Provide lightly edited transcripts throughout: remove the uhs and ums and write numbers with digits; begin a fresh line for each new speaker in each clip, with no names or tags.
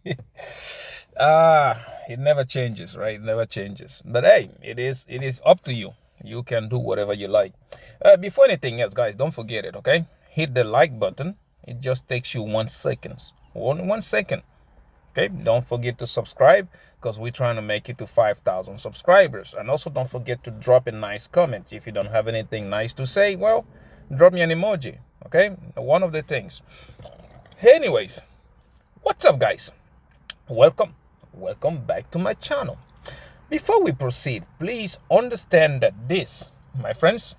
It never changes, right? It never changes. But hey, it is up to you. You can do whatever you like. Before anything else, guys, don't forget it, okay? Hit the like button. It just takes you 1 second. One second. Okay, don't forget to subscribe because we're trying to make it to 5,000 subscribers. And also don't forget to drop a nice comment. If you don't have anything nice to say, well, drop me an emoji. Okay, one of the things. Anyways, what's up, guys? Welcome back to my channel. Before we proceed, please understand that this, my friends,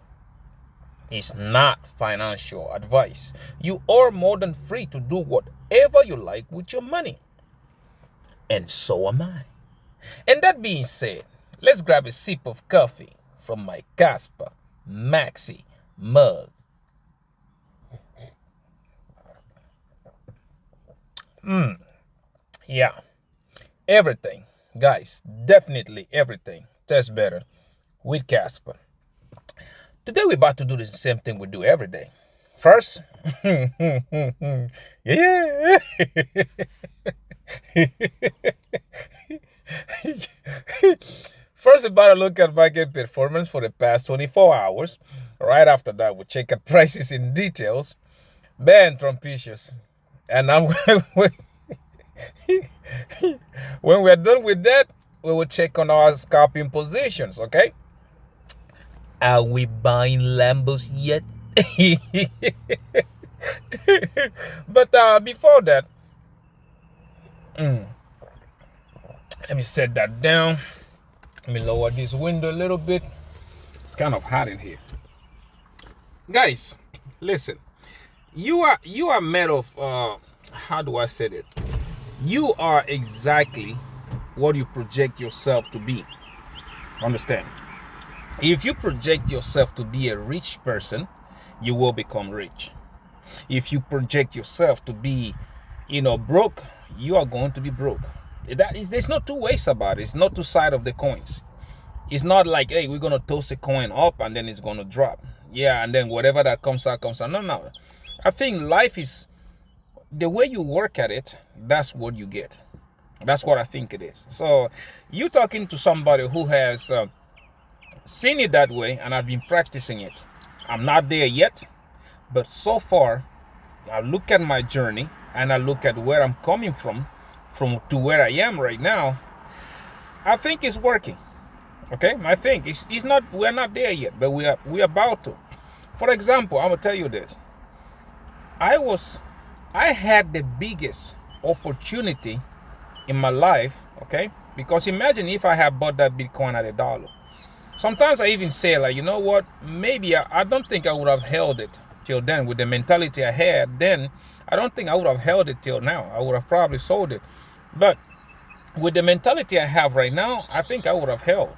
is not financial advice. You are more than free to do whatever you like with your money. And so am I. And that being said, let's grab a sip of coffee from my Caspa Maxi mug. Yeah, everything, guys, definitely everything tastes better with Caspa. Today we're about to do the same thing we do every day. First, yeah. First, about to look at market performance for the past 24 hours. Right after that, we'll check out prices in details. Ben Trumpicious. And now, when we're done with that, we will check on our scalping positions, okay? Are we buying Lambos yet? But before that, let me set that down. Let me lower this window a little bit. It's kind of hot in here. Guys, listen. You are made of how do I say it? You are exactly what you project yourself to be. Understand? If you project yourself to be a rich person, you will become rich. If you project yourself to be, broke, you are going to be broke. There's no two ways about it. It's not two sides of the coins. It's not like, hey, we're going to toss a coin up and then it's going to drop. Yeah, and then whatever that comes out, comes out. No. I think life is, the way you work at it, that's what you get. That's what I think it is. So you talking to somebody who has seen it that way, and I've been practicing it. I'm not there yet, but so far, I look at my journey and I look at where I'm coming from to where I am right now. I think it's working. Okay, I think it's not. We're not there yet, but we're about to. For example, I'm gonna tell you this. I had the biggest opportunity in my life. Okay, because imagine if I had bought that Bitcoin at $1. Sometimes I even say, like, you know what? Maybe I don't think I would have held it till then with the mentality I had then. I don't think I would have held it till now. I would have probably sold it. But with the mentality I have right now, I think I would have held.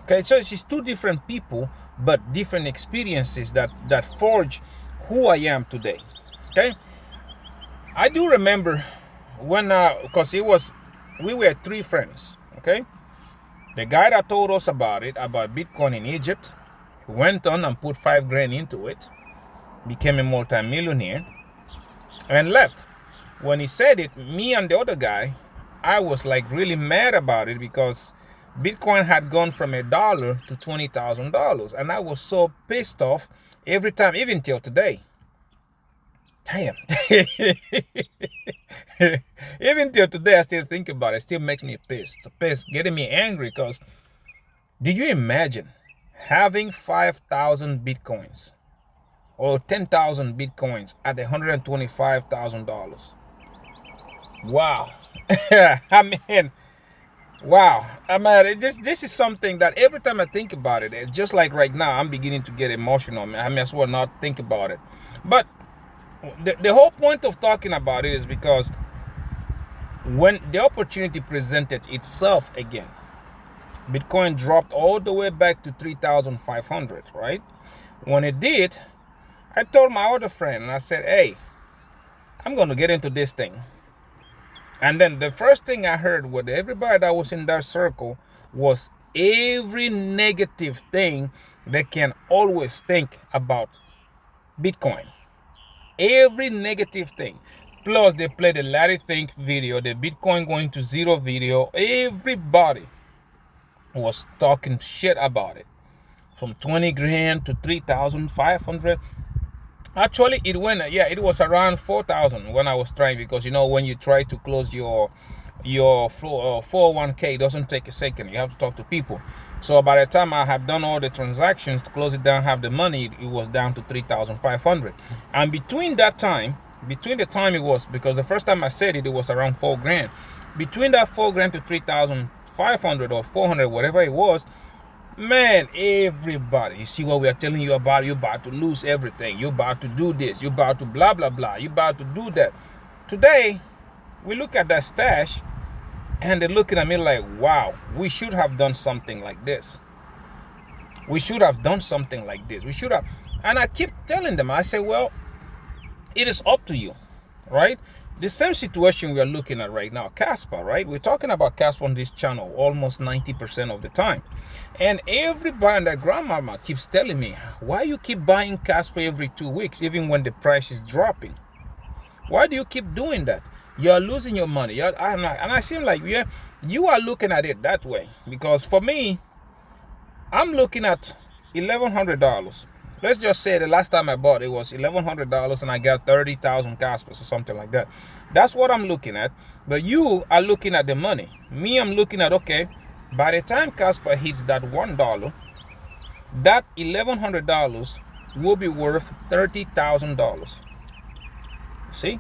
Okay, so it's just two different people, but different experiences that forge who I am today. Okay, I do remember when, because we were three friends. Okay. The guy that told us about Bitcoin in Egypt, went on and put 5 grand into it, became a multi-millionaire, and left. When he said it, me and the other guy, I was like really mad about it because Bitcoin had gone from $1 to $20,000, and I was so pissed off every time, even till today. Damn. Even till today, I still think about it. It still makes me pissed, getting me angry because did you imagine having 5,000 Bitcoins or 10,000 Bitcoins at $125,000? Wow. I mean, wow. I mean, this is something that every time I think about it, it's just like right now, I'm beginning to get emotional. I mean, as well not think about it. But the whole point of talking about it is because when the opportunity presented itself again, Bitcoin dropped all the way back to 3,500, right? When it did, I told my other friend, and I said, hey, I'm going to get into this thing. And then the first thing I heard with everybody that was in that circle was every negative thing they can always think about Bitcoin. Every negative thing. Plus, they played the Larry Fink video, the Bitcoin going to zero video. Everybody was talking shit about it. From 20 grand to 3,500. Actually, it went, yeah, it was around 4,000 when I was trying, because you know, when you try to close your 401k, it doesn't take a second. You have to talk to people. So by the time I had done all the transactions to close it down, have the money, it was down to 3,500. And between the time it was, because the first time I said it, it was around 4 grand. Between that 4 grand to 3,500 or 400, whatever it was, man, everybody, you see what we are telling you about? You're about to lose everything. You're about to do this. You're about to blah, blah, blah. You're about to do that. Today, we look at that stash, and they're looking at me like, wow, we should have done something like this. We should have done something like this. We should have. And I keep telling them, I say, well, it is up to you, right? The same situation we are looking at right now, Caspa, right? We're talking about Caspa on this channel almost 90% of the time. And everybody and their grandmama keeps telling me, why you keep buying Caspa every 2 weeks, even when the price is dropping? Why do you keep doing that? You're losing your money. And I seem like, yeah, you are looking at it that way. Because for me, I'm looking at $1,100. Let's just say the last time I bought it was $1,100 and I got 30,000 Caspas or something like that. That's what I'm looking at. But you are looking at the money. Me, I'm looking at, okay, by the time Caspa hits that $1, that $1,100 will be worth $30,000. See?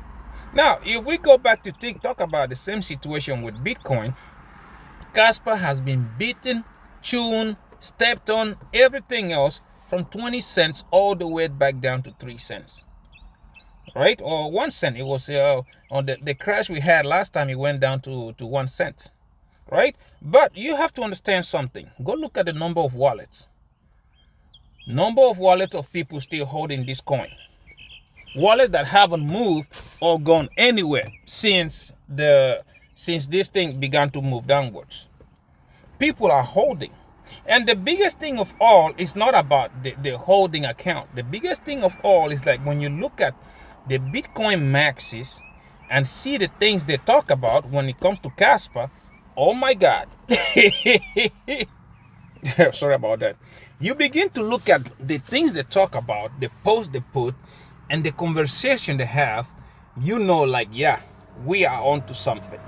Now, if we go back to talk about the same situation with Bitcoin, Caspa has been beaten, chewed, stepped on, everything else, from 20 cents all the way back down to 3 cents, right? Or 1 cent. It was on the crash we had last time, it went down to 1 cent, right? But you have to understand something. Go look at the number of wallets. Number of wallets of people still holding this coin. Wallets that haven't moved or gone anywhere since this thing began to move downwards. People are holding. And the biggest thing of all is not about the holding account. The biggest thing of all is like when you look at the Bitcoin maxis and see the things they talk about when it comes to Caspa, oh my God. Sorry about that. You begin to look at the things they talk about, the post they put, and the conversation they have, you know, like, yeah, we are onto something.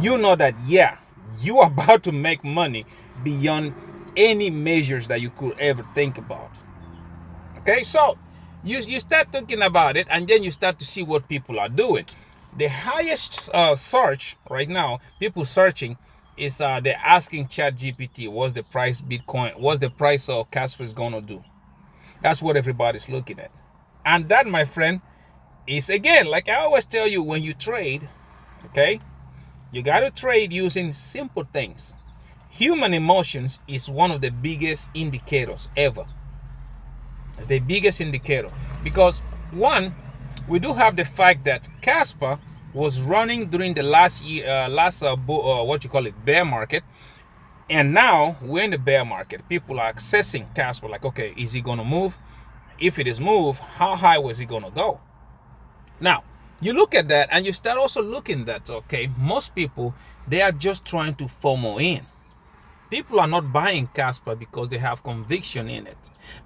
You know that, yeah, you are about to make money beyond any measures that you could ever think about. Okay, so you start thinking about it, and then you start to see what people are doing. The highest search right now, people searching, is they're asking ChatGPT, what's the price Bitcoin, what's the price of Caspa is gonna do? That's what everybody's looking at. And that, my friend, is, again, like I always tell you, when you trade, okay, you got to trade using simple things. Human emotions is one of the biggest indicators ever. It's the biggest indicator. Because, one, we do have the fact that Caspa was running during the last bear market. And now we're in the bear market. People are accessing Caspa like, okay, is he going to move? If it is moved, how high was it going to go? Now, you look at that and you start also looking that, okay, most people, they are just trying to FOMO in. People are not buying Caspa because they have conviction in it.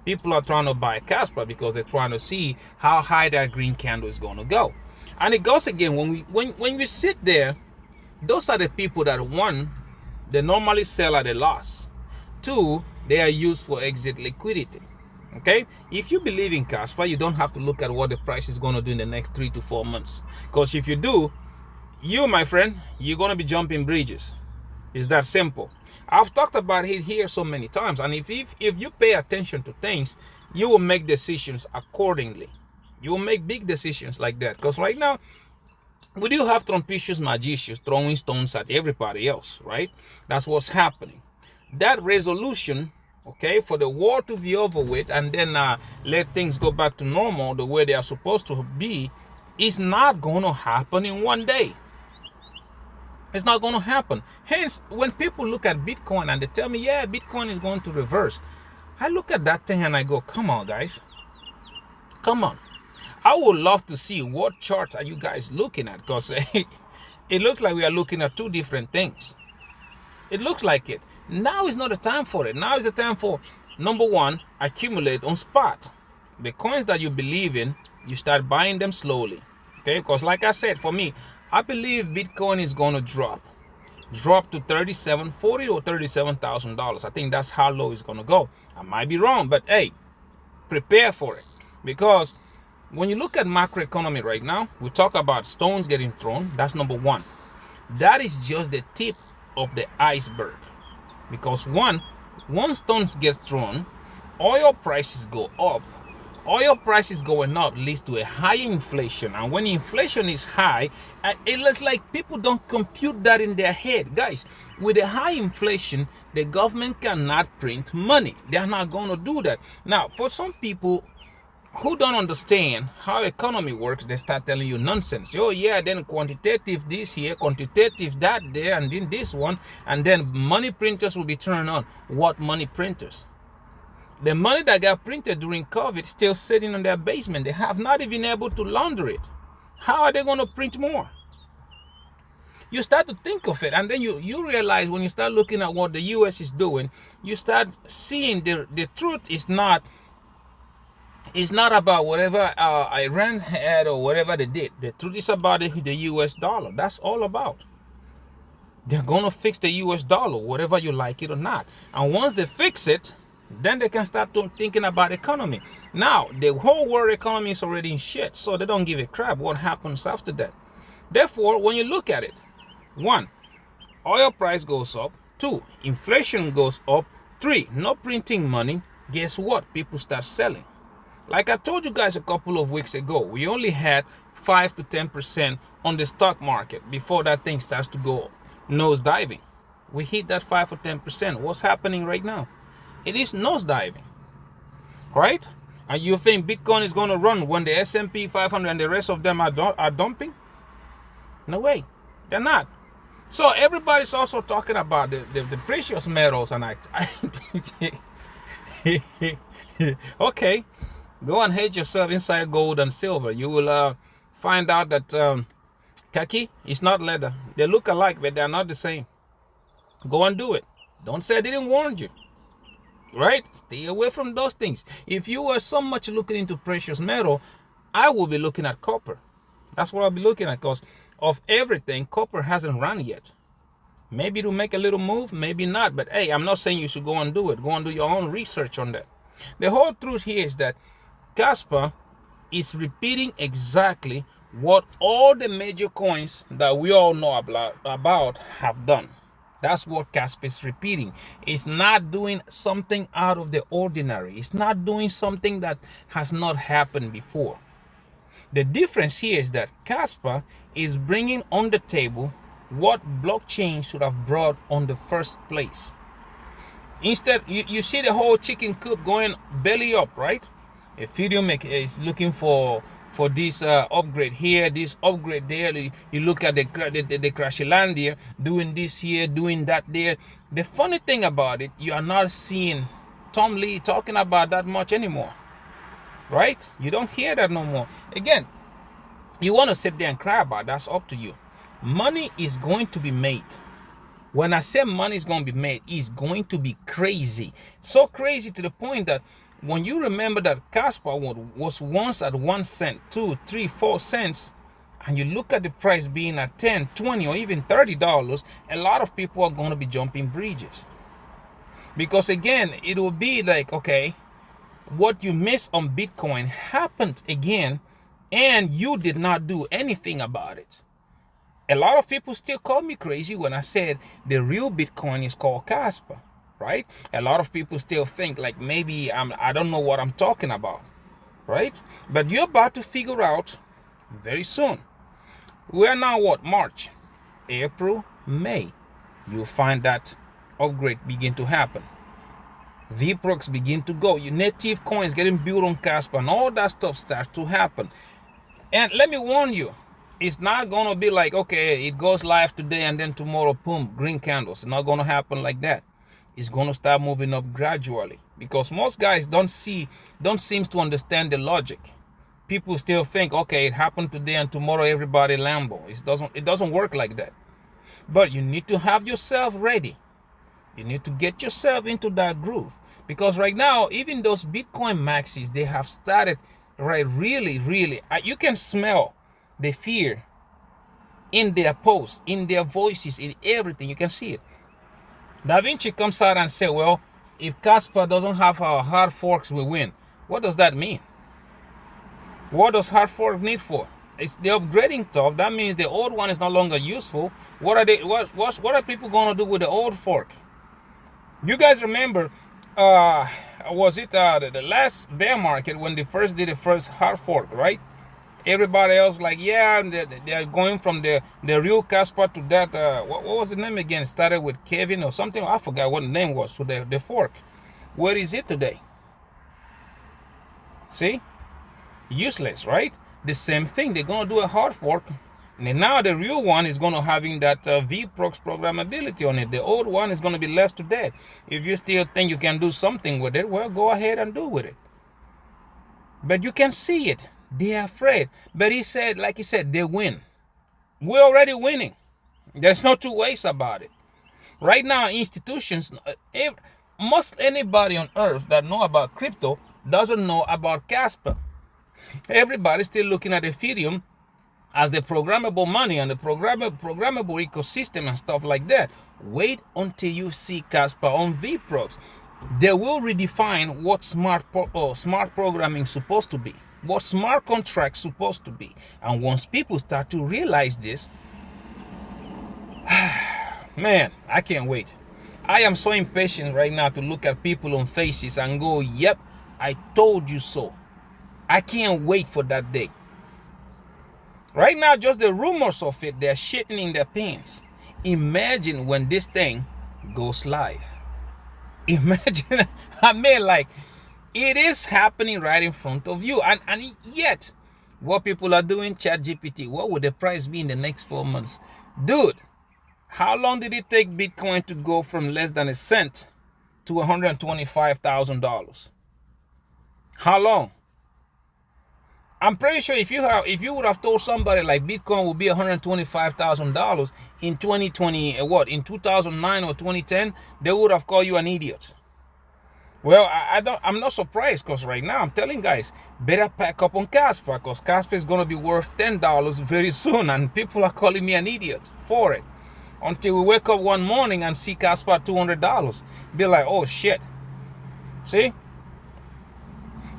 People are trying to buy Caspa because they're trying to see how high that green candle is going to go. And it goes again, when we sit there, those are the people that, one, they normally sell at a loss. Two, they are used for exit liquidity. Okay, if you believe in Caspa, you don't have to look at what the price is going to do in the next 3 to 4 months. Because if you do, you, my friend, you're going to be jumping bridges. It's that simple. I've talked about it here so many times. And if you pay attention to things, you will make decisions accordingly. You will make big decisions like that. Because right now, we do have trumpitious magicians throwing stones at everybody else, right? That's what's happening. That resolution, okay, for the war to be over with and then let things go back to normal the way they are supposed to be, is not going to happen in one day. It's not going to happen. Hence, when people look at Bitcoin and they tell me, yeah, Bitcoin is going to reverse, I look at that thing and I go, come on, guys. Come on. I would love to see what charts are you guys looking at, because it looks like we are looking at two different things. It looks like it. Now is not the time for it. Now is the time for, number one, accumulate on spot. The coins that you believe in, you start buying them slowly. Okay, because like I said, for me, I believe Bitcoin is going to drop to $40,000 or $37,000. I think that's how low it's going to go. I might be wrong, but hey, prepare for it. Because when you look at macroeconomy right now, we talk about stones getting thrown. That's number one. That is just the tip of the iceberg. Because once stones get thrown, oil prices go up. Oil prices going up leads to a high inflation. And when inflation is high, it looks like people don't compute that in their head. Guys, with a high inflation, the government cannot print money. They're not going to do that. Now, for some people who don't understand how economy works, they start telling you nonsense. Oh yeah, then quantitative this here, quantitative that there, and then this one, and then money printers will be turned on. What money printers? The money that got printed during COVID still sitting in their basement. They have not even able to launder it. How are they going to print more? You start to think of it, and then you realize when you start looking at what the US is doing, you start seeing the truth is not about whatever Iran had or whatever they did. The truth is about the US dollar. That's all about. They're going to fix the US dollar, whatever you like it or not. And once they fix it, then they can start thinking about economy. Now, the whole world economy is already in shit, so they don't give a crap what happens after that. Therefore, when you look at it, 1, oil price goes up. 2, inflation goes up. 3, no printing money. Guess what? People start selling. Like I told you guys a couple of weeks ago, we only had 5 to 10% on the stock market before that thing starts to go nosediving. We hit that 5 or 10%. What's happening right now? It is nosediving, right? And you think Bitcoin is going to run when the S&P 500 and the rest of them are dumping? No way, they're not. So everybody's also talking about the precious metals, and okay, go and hedge yourself inside gold and silver. You will find out that khaki is not leather. They look alike, but they're not the same. Go and do it. Don't say I didn't warn you. Right? Stay away from those things. If you were so much looking into precious metal, I will be looking at copper. That's what I'll be looking at, because of everything, copper hasn't run yet. Maybe it'll make a little move, maybe not. But hey, I'm not saying you should go and do it. Go and do your own research on that. The whole truth here is that Caspa is repeating exactly what all the major coins that we all know about have done. That's what Kaspa is repeating. It's not doing something out of the ordinary. It's not doing something that has not happened before. The difference here is that Kaspa is bringing on the table what blockchain should have brought on the first place. Instead, you see the whole chicken coop going belly up, right? Ethereum is looking for this upgrade here, this upgrade there. You look at the Crashlandia doing this here, doing that there. The funny thing about it, you are not seeing Tom Lee talking about that much anymore, right? You don't hear that no more. Again, you want to sit there and cry about it, that's up to you. Money is going to be made. When I say money is going to be made, it's going to be crazy. So crazy to the point that when you remember that Caspa was once at 1 cent, 2, 3, 4 cents, and you look at the price being at 10, 20, or even $30, a lot of people are going to be jumping bridges. Because again, it will be like, okay, what you missed on Bitcoin happened again, and you did not do anything about it. A lot of people still call me crazy when I said the real Bitcoin is called Caspa. Right? A lot of people still think like maybe I don't know what I'm talking about, right? But you're about to figure out very soon. We're now what? March, April, May. You'll find that upgrade begin to happen. VPROX begin to go. Your native coins getting built on Caspa and all that stuff starts to happen. And let me warn you, it's not going to be like, okay, it goes live today and then tomorrow, boom, green candles. It's not going to happen like that. It's going to start moving up gradually, because most guys don't seem to understand the logic. people still think, okay, it happened today and tomorrow everybody Lambo. It doesn't work like that. But you need to have yourself ready. You need to get yourself into that groove. Because right now, even those Bitcoin maxis, they have started, right, really, you can smell the fear in their posts, in their voices, in everything. You can see it. Da Vinci comes out and says, well, if Caspa doesn't have hard forks, we win. What does that mean? What does hard fork need for? It's the upgrading stuff. That means the old one is no longer useful. What are people going to do with the old fork? You guys remember, was it the last bear market when they first did the first hard fork, right? Everybody else like, yeah, they're going from the real Caspa to that, what was the name again? It started with Kevin or something. I forgot what the name was for the fork. Where is it today? See? Useless, right? The same thing. They're going to do a hard fork. And now the real one is going to having that VProx programmability on it. The old one is going to be left to dead. If you still think you can do something with it, well, go ahead and do with it. But you can see it. They're afraid. But he said, like he said, they win. We're already winning. There's no two ways about it. Right now, institutions, most anybody on earth that know about crypto doesn't know about Caspa. Everybody's still looking at Ethereum as the programmable money and the programmable ecosystem and stuff like that. Wait until you see Caspa on VProx. They will redefine what smart programming is supposed to be, what smart contracts supposed to be. And once people start to realize this, man, I can't wait. I am so impatient right now to look at people on faces and go, yep, I told you so. I can't wait for that day. Right now, just the rumors of it, they're shitting in their pants. Imagine when this thing goes live. Imagine, I mean, like, it is happening right in front of you. And yet, what people are doing, ChatGPT, what would the price be in the next 4 months? Dude, how long did it take Bitcoin to go from less than a cent to $125,000? How long? I'm pretty sure if you would have told somebody like Bitcoin would be $125,000 in 2020, in 2009 or 2010, they would have called you an idiot. Well, I'm not surprised, because right now I'm telling guys, better pack up on Caspa, because Caspa is going to be worth $10 very soon, and people are calling me an idiot for it. Until we wake up one morning and see Caspa at $200, be like, oh shit. See?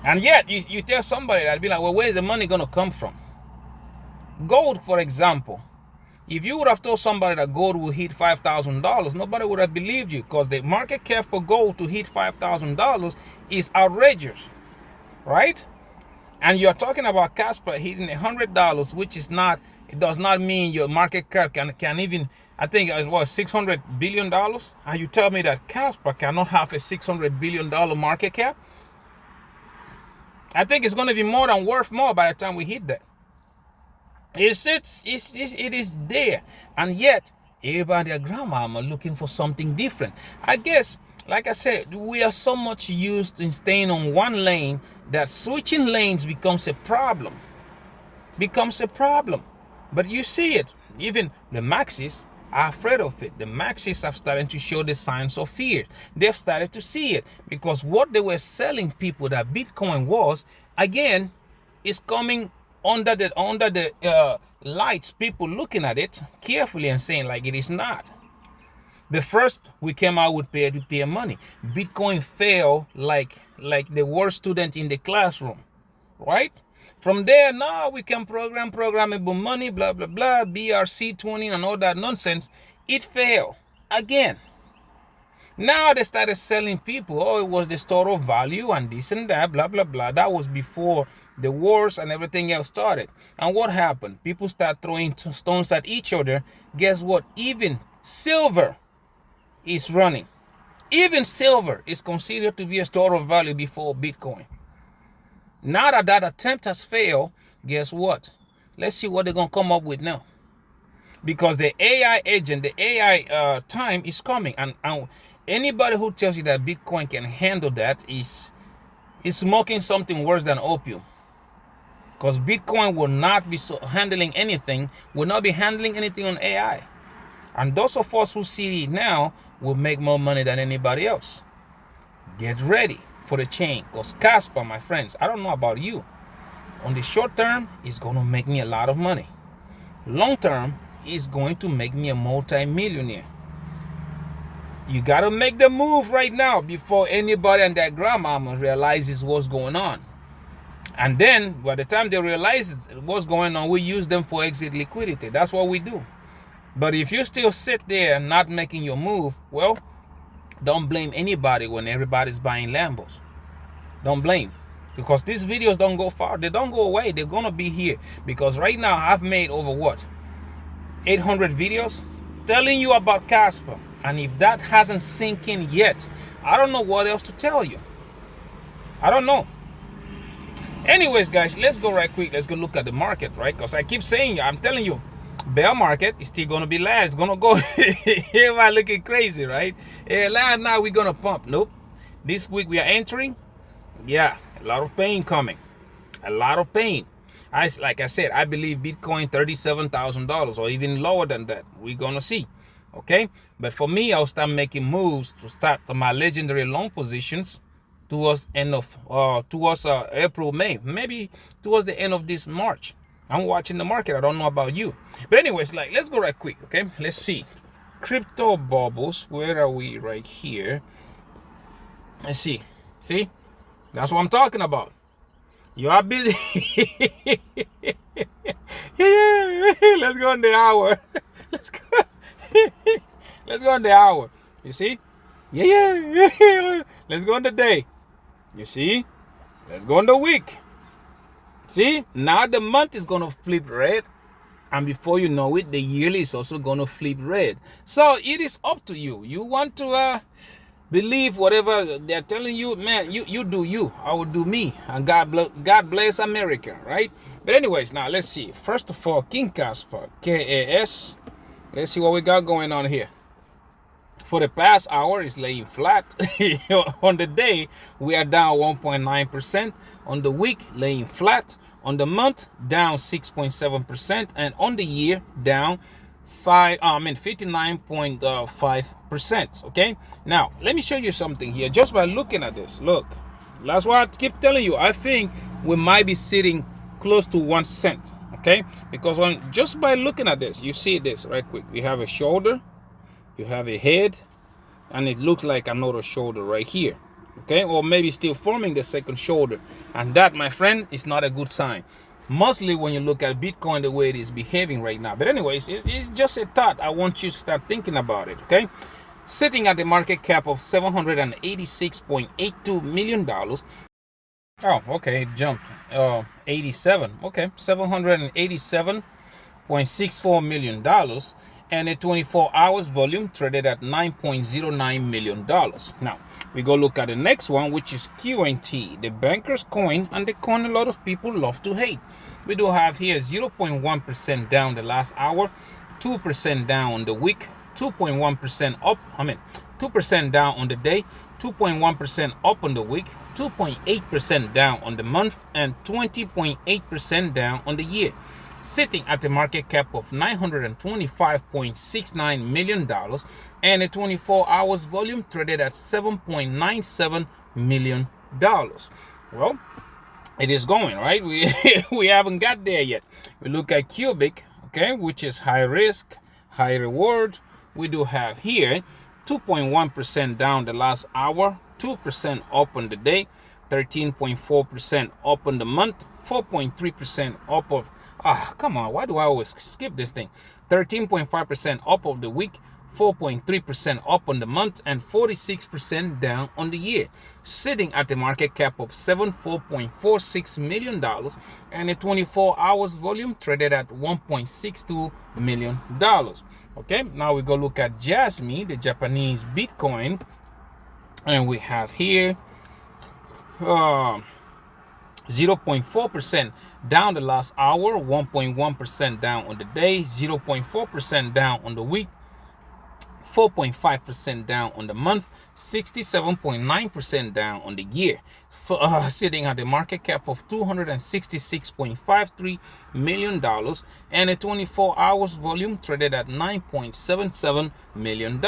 And yet, you tell somebody that, be like, well, where's the money going to come from? Gold, for example. If you would have told somebody that gold will hit $5,000, nobody would have believed you, because the market cap for gold to hit $5,000 is outrageous, right? And you're talking about Caspa hitting $100, which is not, it does not mean your market cap can even, I think it was $600 billion. And you tell me that Caspa cannot have a $600 billion market cap? I think it's going to be more than worth more by the time we hit that. It is there. And yet, everybody and grandma are looking for something different. I guess, like I said, we are so much used in staying on one lane that switching lanes becomes a problem. But you see it. Even the maxis are afraid of it. The maxis have started to show the signs of fear. They've started to see it, because what they were selling people that Bitcoin was, again, is coming under the lights, people looking at it carefully and saying like it is not. The first we came out with peer-to-peer money. Bitcoin fell like the worst student in the classroom, right? From there, now we can programmable money, blah, blah, blah, BRC20 and all that nonsense. It failed again. Now they started selling people, oh, it was the store of value and this and that, blah, blah, blah. That was before the wars and everything else started. And what happened? People start throwing stones at each other. Guess what? Even silver is running. Even silver is considered to be a store of value before Bitcoin. Now that that attempt has failed, guess what? Let's see what they're going to come up with now. Because the AI agent, the AI time is coming. And anybody who tells you that Bitcoin can handle that is smoking something worse than opium. because Bitcoin will not be handling anything, will not be handling anything on AI. And those of us who see it now will make more money than anybody else. Get ready for the change, because Caspa, my friends, I don't know about you, on the short term, it's going to make me a lot of money. Long term, it's going to make me a multi-millionaire. You got to make the move right now before anybody and their grandmama realizes what's going on. And then by the time they realize what's going on, we use them for exit liquidity. That's what we do. But if you still sit there not making your move, well, don't blame anybody when everybody's buying Lambos. Don't blame. Because these videos don't go far. They don't go away. They're going to be here. Because right now I've made over what? 800 videos telling you about Caspa. And if that hasn't sunk in yet, I don't know what else to tell you. I don't know. Anyways, guys, let's go right quick. Let's go look at the market, right? Because I keep saying, I'm telling you, bear market is still going to be last. It's going to go. Everybody looking crazy, right? Now we're going to pump. Nope. This week we are entering. Yeah, a lot of pain coming. A lot of pain. Like I said, I believe Bitcoin $37,000 or even lower than that. We're going to see. Okay, but for me, I'll start making moves to start my legendary long positions towards end of April, May, maybe towards the end of this March. I'm watching the market. I don't know about you, but anyways, like, let's go right quick. Okay, let's see crypto bubbles. Where are we? Right here. Let's see. That's what I'm talking about. You are busy. Yeah, let's go on the hour. Let's go. Let's go on the hour. You see? Yeah. Let's go on the day. You see? Let's go on the week. See? Now the month is going to flip red. And before you know it, the yearly is also going to flip red. So it is up to you. You want to believe whatever they're telling you, man, you do you. I will do me. And God bless America, right? But anyways, now let's see. First of all, King Kaspa, KAS. Let's see what we got going on here. For the past hour, it's laying flat. On the day, we are down 1.9%. On the week, laying flat. On the month, down 6.7%. And on the year, down 59.5%. Okay. Now, let me show you something here. Just by looking at this, look. That's why I keep telling you. I think we might be sitting close to 1 cent. Okay, because just by looking at this, you see this right quick. You have a shoulder, you have a head, and it looks like another shoulder right here. Okay, or maybe still forming the second shoulder, and that, my friend, is not a good sign. Mostly when you look at Bitcoin the way it is behaving right now. But anyways, it's just a thought. I want you to start thinking about it. Okay, sitting at the market cap of $786.82 million. Oh, okay, it jumped. 87. Okay, $787.64 million, and a 24 hours volume traded at $9.09 million. Now, we go look at the next one, which is QNT, the banker's coin, and the coin a lot of people love to hate. We do have here 0.1% down the last hour, 2% down on the week, 2.1% up. 2% down on the day, 2.1% up on the week, 2.8% down on the month, and 20.8% down on the year, sitting at a market cap of $925.69 million and a 24 hours volume traded at $7.97 million. Well, it is going, right? We haven't got there yet. We look at Cubic, okay, which is high risk, high reward. We do have here 2.1% down the last hour, 2% up on the day, 13.4% up on the month, 4.3% up of, come on, why do I always skip this thing? 13.5% up of the week, 4.3% up on the month, and 46% down on the year, sitting at the market cap of $74.46 million and a 24 hours volume traded at $1.62 million. Okay, now we go look at Jasmine, the Japanese Bitcoin, and we have here 0.4% down the last hour, 1.1% down on the day, 0.4% down on the week, 4.5% down on the month, 67.9% down on the year, sitting at a market cap of $266.53 million and a 24 hours volume traded at $9.77 million.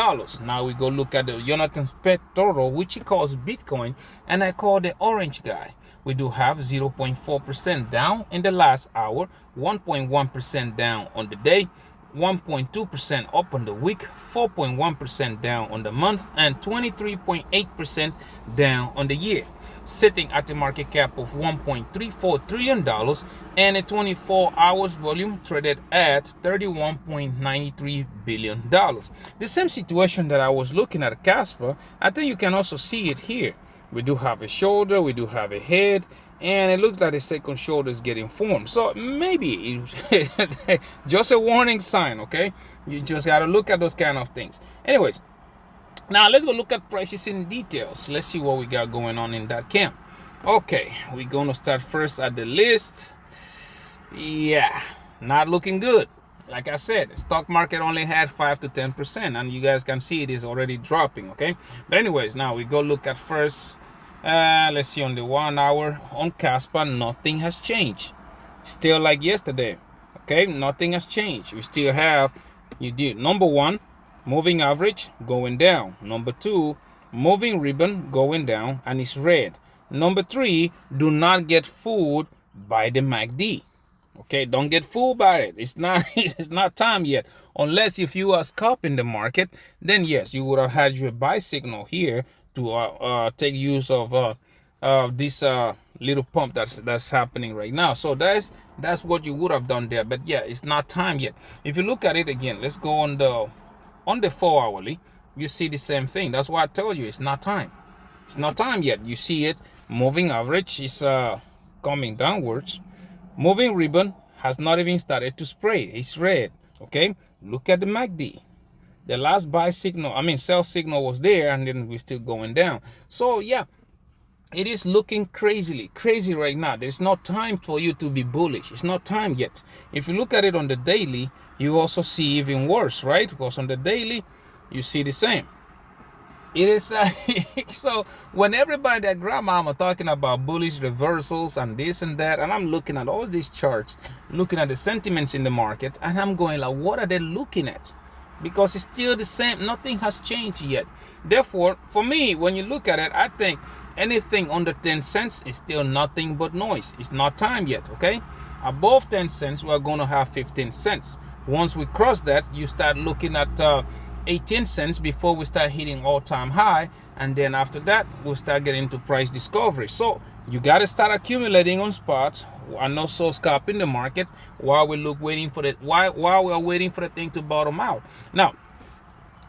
Now we go look at the Jonathan Spectoro, which he calls Bitcoin, and I call the orange guy. We do have 0.4% down in the last hour, 1.1% down on the day, 1.2% up on the week, 4.1% down on the month, and 23.8% down on the year, sitting at a market cap of $1.34 trillion and a 24 hours volume traded at $31.93 billion. The same situation that I was looking at Caspa, I think you can also see it here. We do have a shoulder, we do have a head, and it looks like the second shoulder is getting formed. So maybe just a warning sign, okay? You just got to look at those kind of things. Anyways, now let's go look at prices in details. Let's see what we got going on in that camp. Okay, we're going to start first at the list. Yeah, not looking good. Like I said, the stock market only had 5 to 10%, and you guys can see it is already dropping, okay? But anyways, now we go look at first, let's see on the 1 hour on Caspa, nothing has changed. Still like yesterday, okay? Nothing has changed. We still have, number one, moving average going down. Number two, moving ribbon going down, and it's red. Number three, do not get fooled by the MACD. Okay, don't get fooled by it. It's not time yet. Unless if you are scalping the market, then yes, you would have had your buy signal here to take use of this little pump that's happening right now. So that's what you would have done there. But yeah, it's not time yet. If you look at it again, let's go on the 4 hourly. You see the same thing. That's why I told you it's not time. It's not time yet. You see it. Moving average is coming downwards. Moving ribbon has not even started to spray. It's red. Okay, look at the MACD. The last buy signal, sell signal was there, and then we're still going down. So yeah, it is looking crazy right now. There's no time for you to be bullish. It's not time yet. If you look at it on the daily, you also see even worse, right? Because on the daily, you see the same. It is so when everybody that grandmama talking about bullish reversals and this and that, and I'm looking at all these charts, looking at the sentiments in the market, and I'm going like, what are they looking at? Because it's still the same. Nothing has changed yet. Therefore, for me, when you look at it, I think anything under 10 cents is still nothing but noise. It's not time yet, okay? Above 10 cents, we're going to have 15 cents. Once we cross that, you start looking at 18 cents before we start hitting all-time high, and then after that we'll start getting to price discovery. So you got to start accumulating on spots and also scalping the market while we waiting for the while we are waiting for the thing to bottom out. Now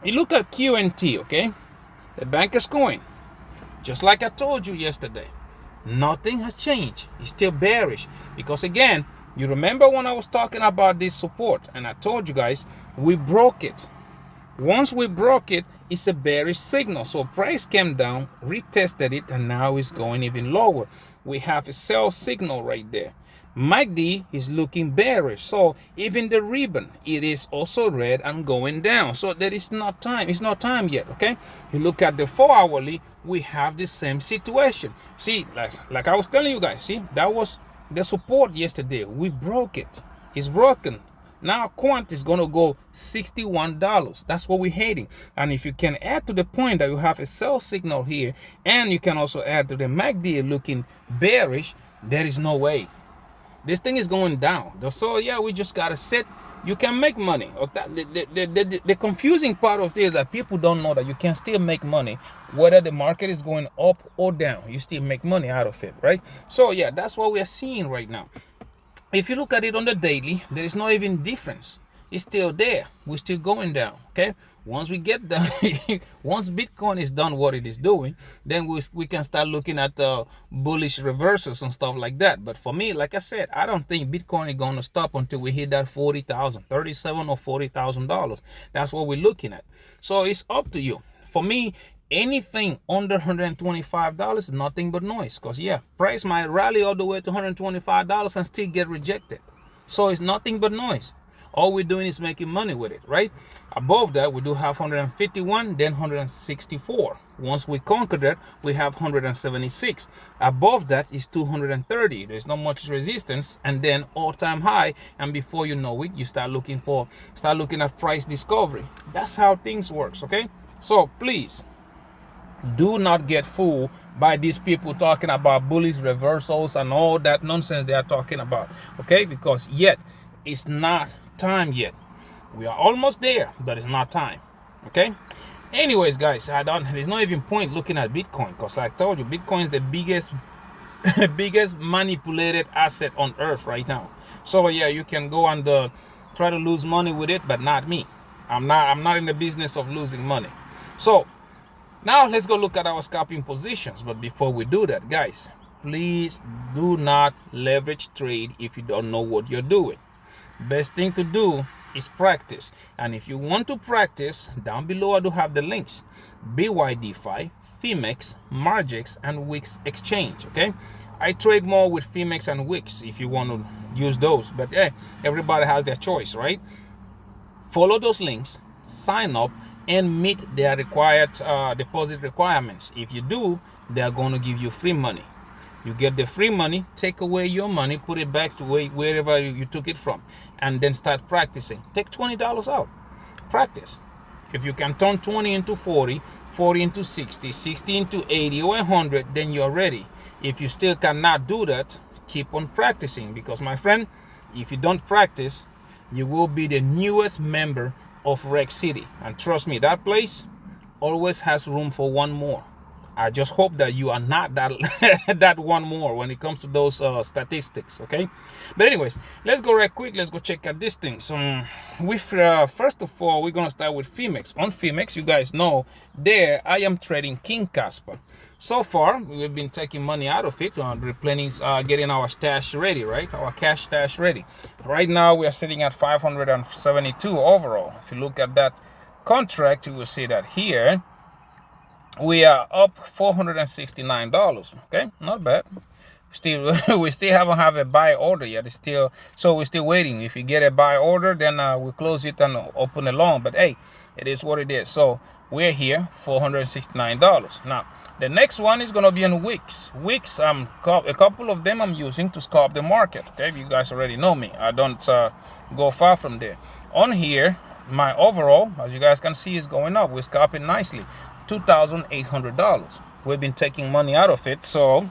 you look at QNT, okay, the banker's coin, just like I told you yesterday, nothing has changed. It's still bearish, because again, you remember when I was talking about this support and I told you guys we broke it. Once we broke it, it's a bearish signal. So price came down, retested it, and now it's going even lower. We have a sell signal right there. MACD is looking bearish. So even the ribbon, it is also red and going down. So there is not time. It's not time yet, okay? You look at the 4 hourly, we have the same situation. See, like I was telling you guys, see, that was the support yesterday. We broke it. It's broken. Now quant is going to go $61. That's what we're heading. And if you can add to the point that you have a sell signal here, and you can also add to the MACD looking bearish, there is no way. This thing is going down. So yeah, we just got to sit. You can make money. The confusing part of this is that people don't know that you can still make money whether the market is going up or down. You still make money out of it, right? So yeah, that's what we are seeing right now. If you look at it on the daily, there is not even difference. It's still there. We're still going down, okay? Once we get down, once Bitcoin is done what it is doing, then we can start looking at bullish reversals and stuff like that. But for me, like I said, I don't think Bitcoin is going to stop until we hit that $40,000, $37,000 or $40,000. That's what we're looking at. So it's up to you. For me, anything under $125 is nothing but noise, because yeah, price might rally all the way to $125 and still get rejected. So it's nothing but noise. All we're doing is making money with it, right? Above that, we do have 151, then 164. Once we conquer that, we have 176. Above that is 230. There's not much resistance, and then all-time high. And before you know it, you start looking at price discovery. That's how things works, okay? So please, do not get fooled by these people talking about bullish reversals and all that nonsense they are talking about, okay? Because yet, it's not time yet. We are almost there, but it's not time, okay? Anyways, guys, there's not even point looking at Bitcoin, because like I told you, Bitcoin is the biggest manipulated asset on earth right now. So yeah, you can go and try to lose money with it, but not me. I'm not in the business of losing money. So now let's go look at our scalping positions. But before we do that, guys, please do not leverage trade if you don't know what you're doing. Best thing to do is practice. And if you want to practice, down below I do have the links: Bydfi, Phemex, Margex, and Wix exchange. Okay, I trade more with Phemex and Wix if you want to use those, but hey, everybody has their choice, right? Follow those links, sign up, and meet their required deposit requirements. If you do, they're going to give you free money. You get the free money, take away your money, put it back to wherever you took it from, and then start practicing. Take $20 out. Practice. If you can turn 20 into 40, 40 into 60, 60 into 80 or 100, then you're ready. If you still cannot do that, keep on practicing, because my friend, if you don't practice, you will be the newest member of Rex City. And trust me, that place always has room for one more. I just hope that you are not that that one more when it comes to those statistics, okay? But anyways, let's go right quick. Let's go check out this thing. So first of all, we're gonna start with Phemex. On Phemex, you guys know there I am trading King Caspa. So far, we've been taking money out of it, replenishing, getting our stash ready, right? Our cash stash ready. Right now, we are sitting at 572 overall. If you look at that contract, you will see that here we are up $469. Okay, not bad. Still, we still haven't have a buy order yet. It's still, so we're still waiting. If you get a buy order, then we'll close it and open a long. But hey, it is what it is. So we're here, $469. Now the next one is gonna be in Wix. Wix, a couple of them I'm using to scalp the market. Okay, you guys already know me. I don't go far from there. On here, my overall, as you guys can see, is going up. We're scalping nicely. $2,800. We've been taking money out of it, so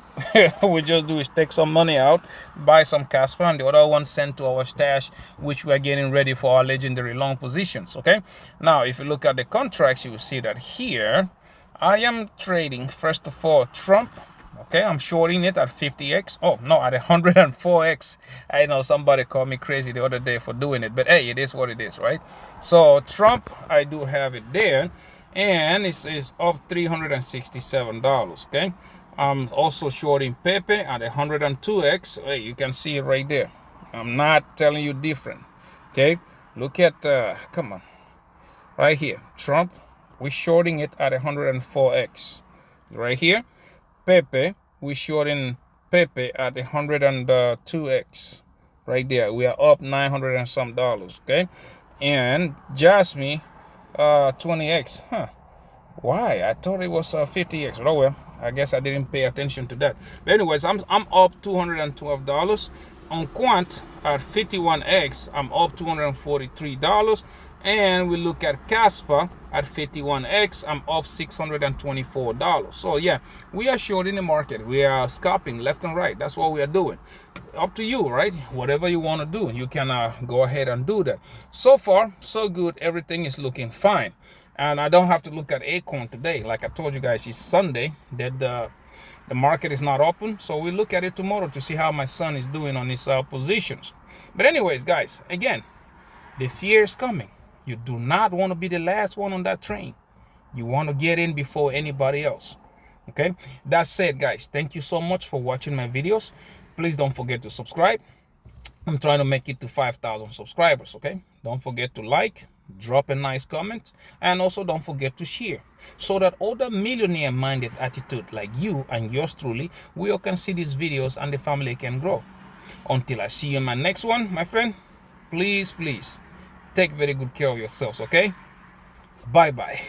we just do is take some money out, buy some Caspa, and the other one send to our stash, which we are getting ready for our legendary long positions. Okay, now if you look at the contracts, you will see that here I am trading, first of all, Trump. Okay, I'm shorting it at 50x. Oh no, at 104x. I know somebody called me crazy the other day for doing it, but hey, it is what it is, right? So Trump, I do have it there, and it's up $367. Okay, I'm also shorting Pepe at 102x. Hey, you can see it right there. I'm not telling you different. Okay, look at come on, right here, Trump, we're shorting it at 104x. Right here, Pepe, we're shorting Pepe at 102x. Right there, we are up $900 and some. Okay, and Jasmine, 20x. Why? I thought it was 50x. Oh well, I guess I didn't pay attention to that. But anyways, I'm up $212. On Quant at 51x, I'm up $243. And we look at Caspa at 51x, I'm up $624. So yeah, we are shorting the market. We are scalping left and right. That's what we are doing. Up to you, right? Whatever you want to do, you can go ahead and do that. So far, so good. Everything is looking fine. And I don't have to look at Acorns today. Like I told you guys, it's Sunday. That the market is not open. So we look at it tomorrow to see how my son is doing on his positions. But anyways, guys, again, the fear is coming. You do not want to be the last one on that train. You want to get in before anybody else. Okay? That said, guys, thank you so much for watching my videos. Please don't forget to subscribe. I'm trying to make it to 5,000 subscribers, okay? Don't forget to like, drop a nice comment, and also don't forget to share, so that other millionaire-minded attitude like you and yours truly, we all can see these videos and the family can grow. Until I see you in my next one, my friend, please, please, Take very good care of yourselves, okay? Bye bye.